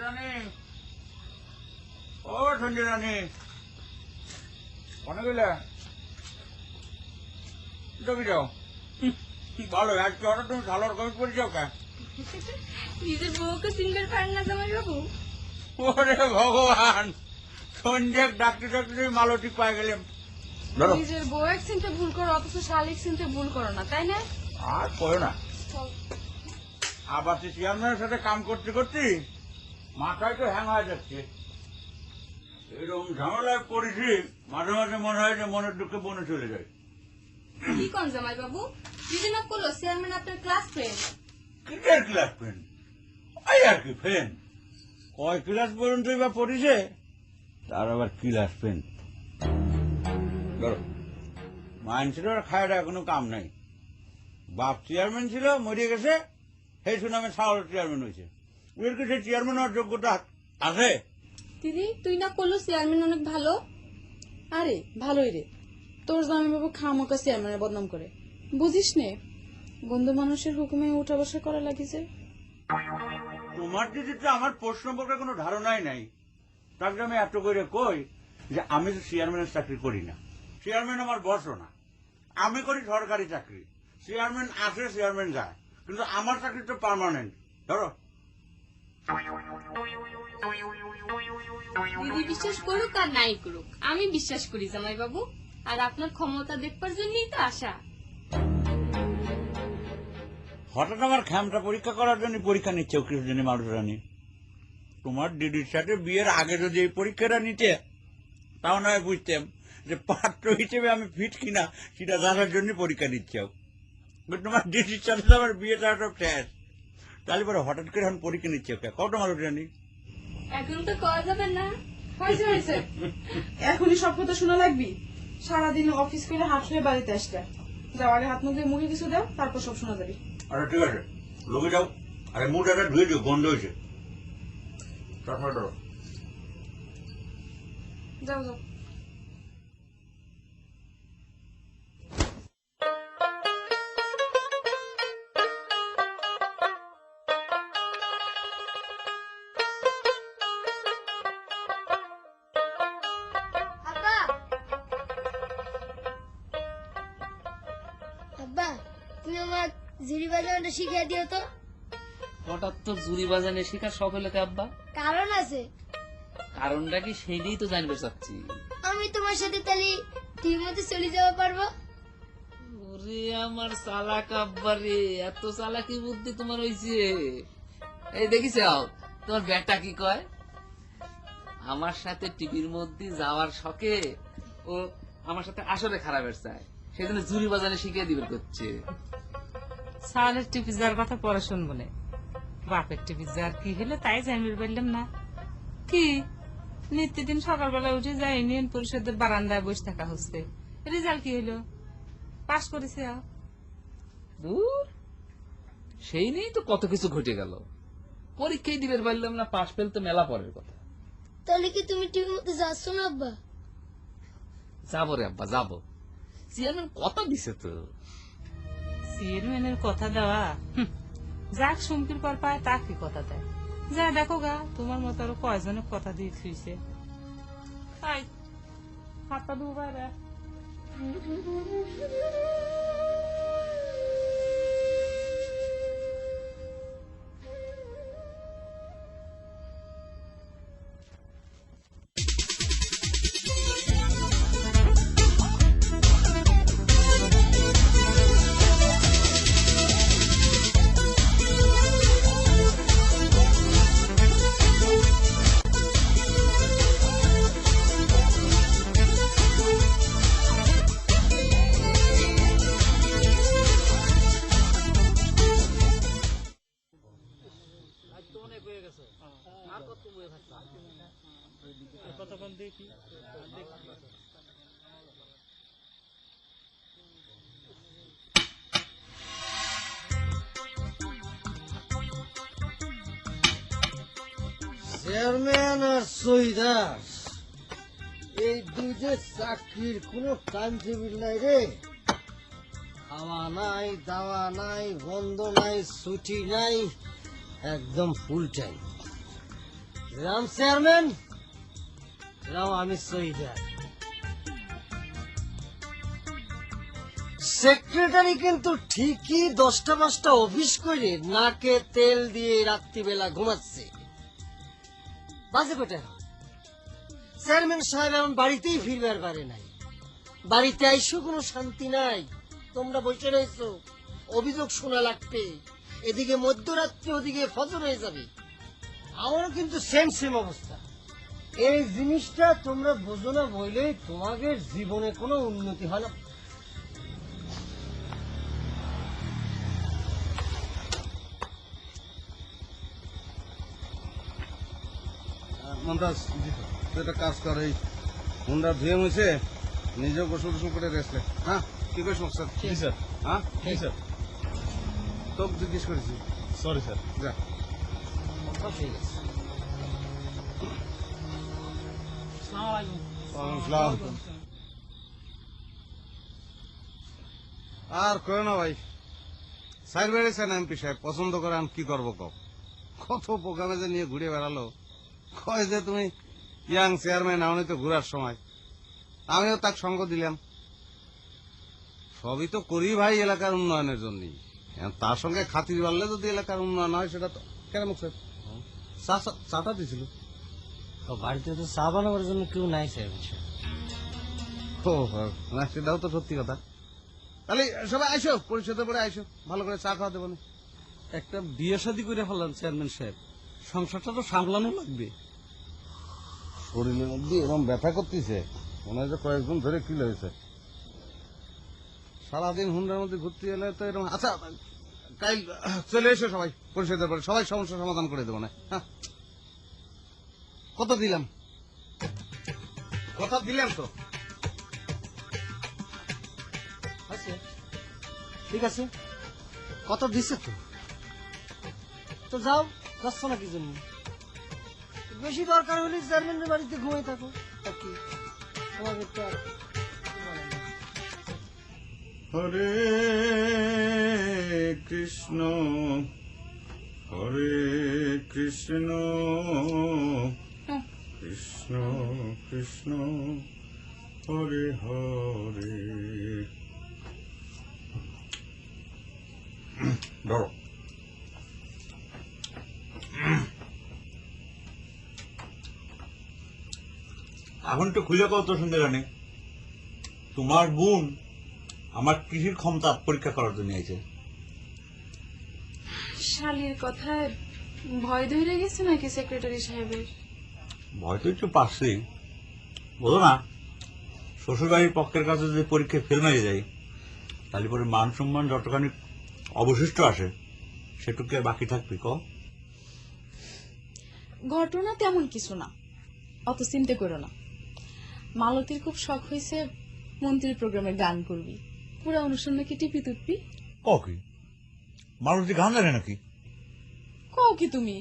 সঞ্জয় ও সঞ্জয় রানী অনেক গেলে তুমি যাও ভালো আজকে হঠাৎ তুমি সালোয়ার কামিজ পরে যাও কে নিজের বউকে চিনতে পারেন না জামাই বাবু? ওরে ভগবান সঞ্জয় ডাকতে ডাকতে মালতি পাই গেলাম। নিজের বউ এক চিনতে ভুল করো, অথচ শালিক চিনতে ভুল করো না, তাই না? আর করো না। আবার চেয়ারম্যানের সাথে কাম করতে করতে মাথায় তো হ্যাং হয়ে যাচ্ছে। এরকম ঝামেলায় পড়েছি মাঝে মাঝে মনে হয় যে মনের দুঃখে বনে চলে যায়। কি কোন জামাই বাবু? দিদিনা করলো চেয়ারম্যান আপনার ক্লাস ফ্রেন্ড। কিসের ক্লাস ফ্রেন্ড? ওই আর কি ফ্রেন্ড। কয় ক্লাস পর্যন্ত বা পড়েছে তার আবার ক্লাস ফ্রেন্ড। ধরো মানুষের আর খায় কোনো কাম নাই। বাপ চেয়ারম্যান ছিল মরে গেছে, সেই সুনামে সাউল চেয়ারম্যান হয়েছে। ওর কি সেই চেয়ারম্যান হওয়ার যোগ্যতা আছে? দিদি তুই না করলো চেয়ারম্যান অনেক ভালো। আরে ভালোই রে, তোর জামাই বাবু খামোকা চেয়ারম্যানের বদনাম করে। বুঝিস নে বন্ধু মানুষের হুকুমে উঠা বসা করা লাগিছে। তোমার দিদি তো আমার প্রশ্ন সম্পর্কে কোনো ধারণাই নাই। তাকে আমি এত করে কই যে আমি তো চেয়ারম্যানের চাকরি করি না, চেয়ারম্যান আমার বসও না, আমি করি সরকারি চাকরি। চেয়ারম্যান আসে চেয়ারম্যান যায়, কিন্তু আমার চাকরি তো পার্মানেন্ট। ধরো দিদি বিশ্বাস করুক আর নাই করুক, আমি বিশ্বাস করি জামাই বাবু। আর আপনার ক্ষমতা দেখবার জন্যই তো আশা। হঠাৎ আমার ক্ষমতা পরীক্ষা করার জন্য পরীক্ষা নিচ্ছে কিছু জন্য মানুষ রানী। তোমার দিদির সাথে বিয়ের আগে যদি এই পরীক্ষাটা নিতে তাও নয় বুঝতাম যে পাত্র হিসেবে আমি ফিট কিনা সেটা জানার জন্য পরীক্ষা নিচ্ছে। তোমার দিদির সাথে তো আমার বিয়েটা সব শেষ, তাহলে পরে হঠাৎ করে এখন পরীক্ষা নিচ্ছে কত মানুষ জানি। এখন তো করা যাবে না। হয়েছে হয়েছে, এখনই সব কথা শোনা লাগবি? সারাদিন অফিস করে হাত হয়ে বাড়িতে আসলে যাও, আগে হাত মুখ দিয়ে মুখে কিছু দাও, তারপর সব শোনা যাবে। আরে ঠিক আছে লোকে যাও, আরে মুখটা ধুয়ে দিও, গন্ধ হয়েছে। চশমা ধরো। যাও যাও। আব্বা তুমি আমার ঝুড়ি বাজানোটা শিখিয়ে দিও তো। হঠাৎ তো জুরি বাজানে শেখার শখ হলো আব্বা? কারণ আছে। কারণটা কি সেইটাই তো জানতে চাচ্ছি। আমি তোমার সাথে তাহলে ঠিক মতো চলে যাওয়া পারবো। ওরে আমার চালাক আব্বা রে, এত চালাকি বুদ্ধি তোমার হইছে। এই দেখিস তোমার বেটা কি কয়, আমার সাথে টিভির মধ্যে যাওয়ার শখে ও আমার সাথে আসলে খারাপের চায়, সেজন্য জুরি বাজানে শিখিয়ে দিবে করছে। সালের টিভি যার কথা পরে শুনবো না, বাপের টিভি যার কি হলো তাই জানিয়ে পারলাম না। কি নিত্যদিন সকালবেলা উঠে যাই ইউনিয়ন পরিষদের বারান্দায় বসে থাকা হচ্ছে, রেজাল্ট কি হলো? পাশ করেছে। দূর, সেই নিয়েই তো কত কিছু ঘটে গেল। পরীক্ষায় দিবে পারলাম না, পাশ ফেল তো মেলা পরের কথা। তাহলে কি তুমি ঠিক মতো যাচ্ছ না আব্বা? যাবো রে আব্বা যাবো, চেয়ারম্যান কথা দিছে তো। চেয়ারম্যানের কথা দেওয়া, যাক সুমকির পর পায় তা কি কথা দেয়। যা দেখো গা, তোমার মতো আরো কয়জনের কথা দিয়ে থুইছে। তাই হাতটা ধুবাই রে। চেয়ারম্যান আর সহিদাস এই দুইটা চাকরির কোনো টাইম টেবিল নাই রে। খাওয়া নাই, দাওয়া নাই, বন্ধ নাই, ছুটি নাই, একদম full time. Ram chairman, Ram আমি সইদার। সেক্রেটারি কিন্তু ঠিকই 10টা অফিস করে নাকে তেল দিয়ে রাত্রিবেলা ঘুমাচ্ছে। বাজে কোটা চেয়ারম্যান সাহেব এখন বাড়িতেই ফিরবার পারে নাই। বাড়িতে আইসো কোনো শান্তি নাই। তোমরা বসে রয়েছো, অভিযোগ শোনা লাগবে। এদিকে মধ্যরাত্রি, ওদিকে ফজর হয়ে যাবে। আমারও কিন্তু সেম অবস্থা। এই জিনিসটা তোমরা বোঝো না বলেই তোমাদের জীবনে কোনো উন্নতি হয় না। মমতাজ, তুই একটা কাজ কর, এই হুন্ডা ধুয়ে মুছে নিজে গোসল গোসল করে রেস্ট লে। হ্যাঁ, কি করিস মকসদ? জি স্যার। হ্যাঁ, জি স্যার। তোকে জিজ্ঞেস করেছি। Sorry sir. যা। ঠিক আছে। আসসালাম। আর করে না ভাই, সাইড বেড়েছেন এমপি সাহেব, পছন্দ করে আমি কি করবো কও? কত প্রোগ্রামে যে নিয়ে ঘুরে বেড়ালো, কয় যে তুমি ইয়াং চেয়ারম্যান, আমি তো ঘুরার সময় আমিও তাক সঙ্গ দিলাম। সবই তো করি ভাই এলাকার উন্নয়নের জন্যই। এখন তার সঙ্গে খাতির বাড়লে যদি এলাকার উন্নয়ন হয়, সেটা তো কেন মুখ চাটা দিছিল। বাড়িতে তো চা বানাবার জন্য কেউ নাই স্যার। ও না, সেটাও তো সত্যি কথা। তাহলে সবাই আইসো, পরিষদে পরে আইসো, ভালো করে চা খাওয়া দেবো না। একটা বিয়ে শাদী করে ফেলান চেয়ারম্যান সাহেব, সংসারটা তো সামলানো লাগবে। শরীরের মধ্যে এরকম ব্যথা করতেছে, মনে হয় যে কয়েকদিন ধরে কি হয়েছে। সারাদিন হুন্ডার মধ্যে ঘুরতে এলে তো এরকম। আচ্ছা, কাল চলে এসো সবাই পরিষদের পরে, সবাই সমস্যার সমাধান করে দেবো না। হ্যাঁ, কত দিলাম? কথা দিলাম তো। আচ্ছা ঠিক আছে, কত দিছে তো যাও, যাচ্ছ না কি জন্য? বেশি দরকার হলে চেয়ারম্যানের বাড়িতে ঘুমাই থাকো। তা কি তোমাদের তো আর হরে কৃষ্ণ হরে কৃষ্ণ কৃষ্ণ কৃষ্ণ হরে হরে। ধরো, এখন তো খুঁজে কত সুন্দর জানে তোমার বোন আমার কৃষির ক্ষমতা পরীক্ষা করার জন্য আইছে। শালির কথায় ভয় ধরে গেছে নাকি সেক্রেটারি সাহেবের? ভয় তো একটু পাচ্ছি, বলো না, শ্বশুরবাড়ির পক্ষের কাছে যদি পরীক্ষায় ফেল মেরে যায়, তাহলে পরে মান সম্মান যতখানি অবশিষ্ট আসে সেটুকু আর বাকি থাকবে ক? ঘটনা তেমন কিছু না, অত চিন্তা করো না। মালতীর খুব শখ হয়েছে মন্ত্রীর প্রোগ্রামে গান করবি, পুরো অনুষ্ঠান নাকি টিপি তুটবি। ক কি মালতী গান জানে নাকি? কও কি তুমি?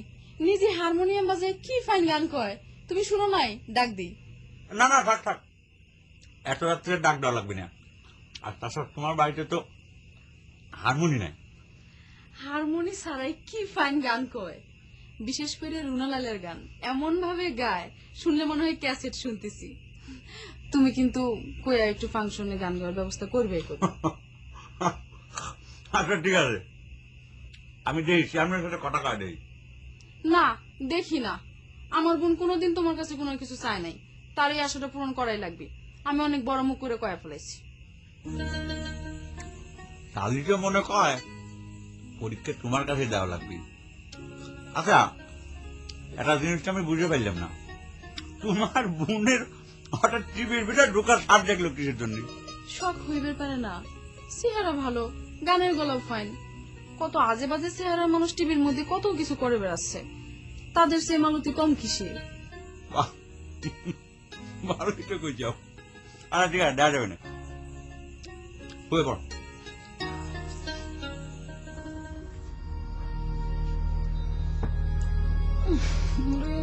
নিজে হারমোনিয়াম বাজায় কি ফাইন গান কয়, তুমি শুনো নাই? ডাক দি। না না, থাক থাক, এত রাত্রে ডাক দেওয়া লাগবে না। আর তাছাড়া তোমার বাড়িতে তো হারমোনি নাই। হারমোনি ছাড়াই কি ফাইন গান কয়, বিশেষ করে রুনালালের গান এমন ভাবে গায় শুনলে মনে হয় ক্যাসেট শুনতেছি। তুমি কিন্তু কইয়া একটু ফাংশনে গান গাওয়ার ব্যবস্থা করবে। আচ্ছা ঠিক আছে, আমি দেই, চেয়ারম্যানের সাথে কথা কয় দেই। না দেখি না, আমার বোন কোনোদিন তোমার কাছে কোনো কিছু চায় নাই, তার এই আশাটা পূরণ করাই লাগবে। আমি অনেক বড় মুখ করে কয়া ফেলেছি। শালিকে মনে কয় পরীক্ষা তোমার কাছে দেওয়া লাগবে। আচ্ছা, একটা জিনিসটা আমি বুঝে পারলাম না, তোমার বোনের হঠাৎ টিভির ভিতরে ঢোকার সার দেখলো কিসের জন্য? শখ হইবে পারে না, চেহারা ভালো, গানের গলাও ফাইন। কত আজে বাজে চেহারার মানুষ টিভির মধ্যে কত কিছু করে বেড়াচ্ছে, তাদের সে মালতি কম কিসে? বাহ, ভালো কিছু কই যাও। আচ্ছা ঠিক আছে, দেওয়া যাবে না, হয়ে পড়।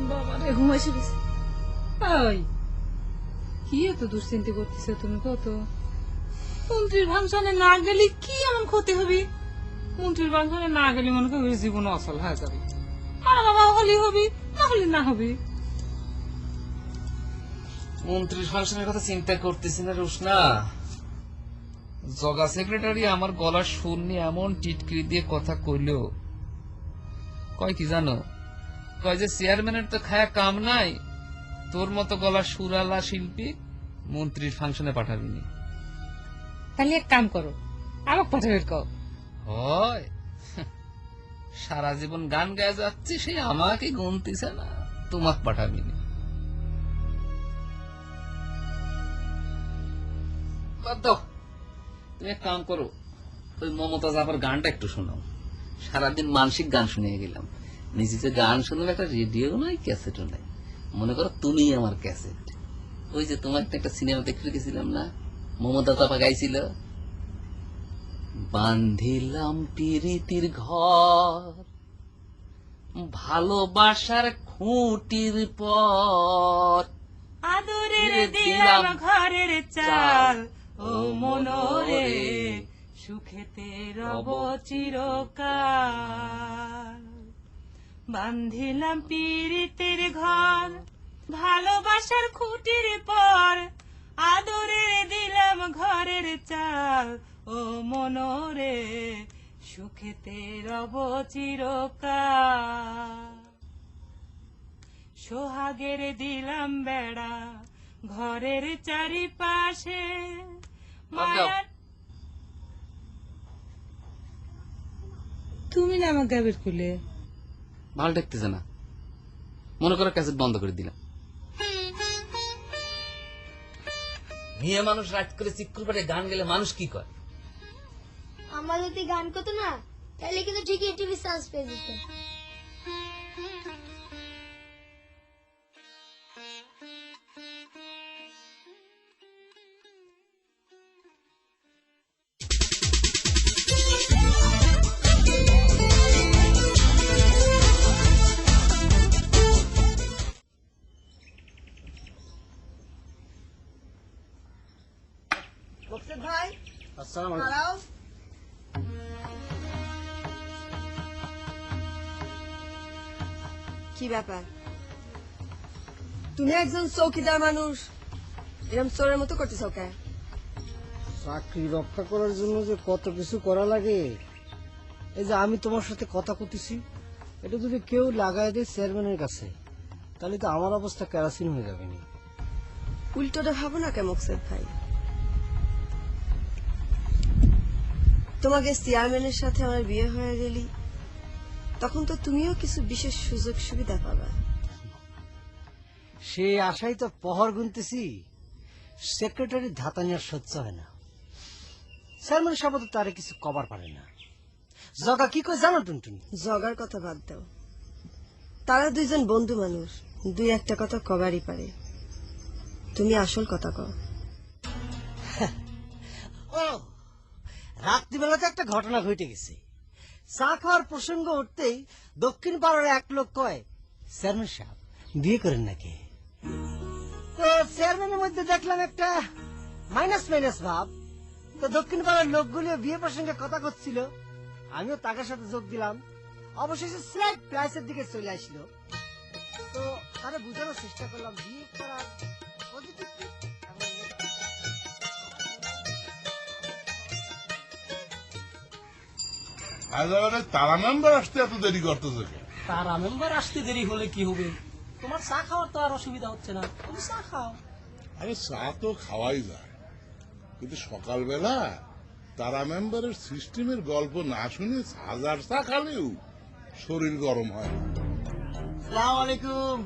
বাবারে ঘুমাইছে গেছে। ওই কি এত দুশ্চিন্তা করতেছো তুমি? কত মন্ত্রীর ফাংশনে না গেলে কি এমন ক্ষতি হবে? মন্ত্রীর ফাংশনে না গেলে মনে করি জীবন অচল হয়ে যাবে। আর বাবা হলে হবি, না হলে না হবি। মন্ত্রীর ফাংশনের কথা চিন্তা করতেছি না রোশনা। জগা সেক্রেটারি আমার গলার সুর নিয়ে এমন টিটকিরি দিয়ে কথা কইল, কয় কি জানো, কয় যে চেয়ারম্যানের তো খায়া কাম নাই, তোর মতো গলার সুরালা শিল্পী মন্ত্রীর ফাংশনে পাঠাবিনি। তাহলে এক কাম করো, আমাকে পাঠাবে কও। হয় সারা জীবন গান গায়ে যাচ্ছি, সে আমাকে গুনতিছে না, তোমাকে পাঠাবিনি। বাদ দাও, তুমি এক কাম করো, ওই মমতাজ আবার গানটা একটু শোনাও। সারাদিন মানসিক গান শুনিয়ে গেলাম, নিজে যে গান শুনবে একটা রেডিও নাই, ক্যাসেটও নাই। মনে করো তুমি আমার ক্যাসেট। ওই যে তোমার একটা সিনেমা দেখতে গেছিলাম না, মমতা চাপা গাইছিল, বান্ধিলাম পিরিতির ঘর ভালোবাসার খুঁটির পর, আদরের দিলাম ঘরের চাল, ও মনোরে সুখেতে রব চিরকাল। বান্ধিলাম পীড়িতের ঘর ভালোবাসার খুঁটির পর, আদরের দিলাম ঘরের চাল, ও মনোরে সুখেতে রব চিরকাল। সোহাগের দিলাম বেড়া ঘরের চারিপাশে, মায়ার। তুমি না আমার গাবের খুলে ভালো দেখতেছে না, মনে করো ক্যাসেট বন্ধ করে দিলাম। মেয়ে মানুষ রাত করে চিৎকার করে গান গেলে মানুষ কি করে? আমার যদি গান করতো না, তাহলে কিন্তু ঠিকই টিভি চান্স পেয়ে যেত। ভাই আসসালামু আলাইকুম। কি ব্যাপার, তুমি একজন চৌকিদার মানুষ, এরকম চোরের মতো করতেছ কে? চাকরি রক্ষা করার জন্য যে কত কিছু করা লাগে, এই যে আমি তোমার সাথে কথা কইতেছি, এটা যদি কেউ লাগাই দেয় চেয়ারম্যানের কাছে, তাহলে তো আমার অবস্থা কেরাসিন হয়ে যাবে না। উল্টোটা ভাবো না কে মকসেদ ভাই? তোমাকে চেয়ারম্যানের সাথে আমার বিয়ে হয়ে গেলি, তখন তো তুমিও কিছু বিশেষ সুযোগ সুবিধা পাবা। সে আশাই তো পহর গুনতেছি, সেক্রেটারি ধাতানিয়ার সহ্য হয় না। চেয়ারম্যান সাহেব তো তারে কিছু কবার পারে না। জগা কি কই জানো টুনটুন? জগার কথা বাদ দাও, তারা দুইজন বন্ধু মানুষ, দুই একটা কথা কবারই পারে। তুমি আসল কথা কও। ও রাত্রিবেলাতে একটা ঘটনা ঘটে গেছে। চা খাওয়ার প্রসঙ্গ উঠতেই দক্ষিণ পাড়ার এক লোক কয়, চেয়ারম্যান সাহেব বিয়ে করেন নাকি? তো চেয়ারম্যানের মধ্যে দেখলাম একটা মাইনাস মাইনাস ভাব। তো দক্ষিণ পাড়ার লোকগুলিও বিয়ে প্রসঙ্গে কথা করছিল, আমিও তাদের সাথে যোগ দিলাম। অবশেষে স্লাইড প্রাইসের দিকে চলে আসলো। তো তারা বুঝানোর চেষ্টা করলাম বিয়ে করার পজিটিভ দিক এবং নেগেটিভ। তারা মেম্বার আসতে এত দেরি করতেছে কেন? তারা মেম্বার আসতে দেরি হলে কি হবে? তোমার চা খাওয়ার তো আর অসুবিধা হচ্ছে না, তুমি চা খাও। আরে চা তো খাওয়াই যায়, কিন্তু সকালবেলা তারা মেম্বারের সিস্টেমের গল্প না শুনে হাজার চা খালেও শরীর গরম হয় না। আসসালামু আলাইকুম।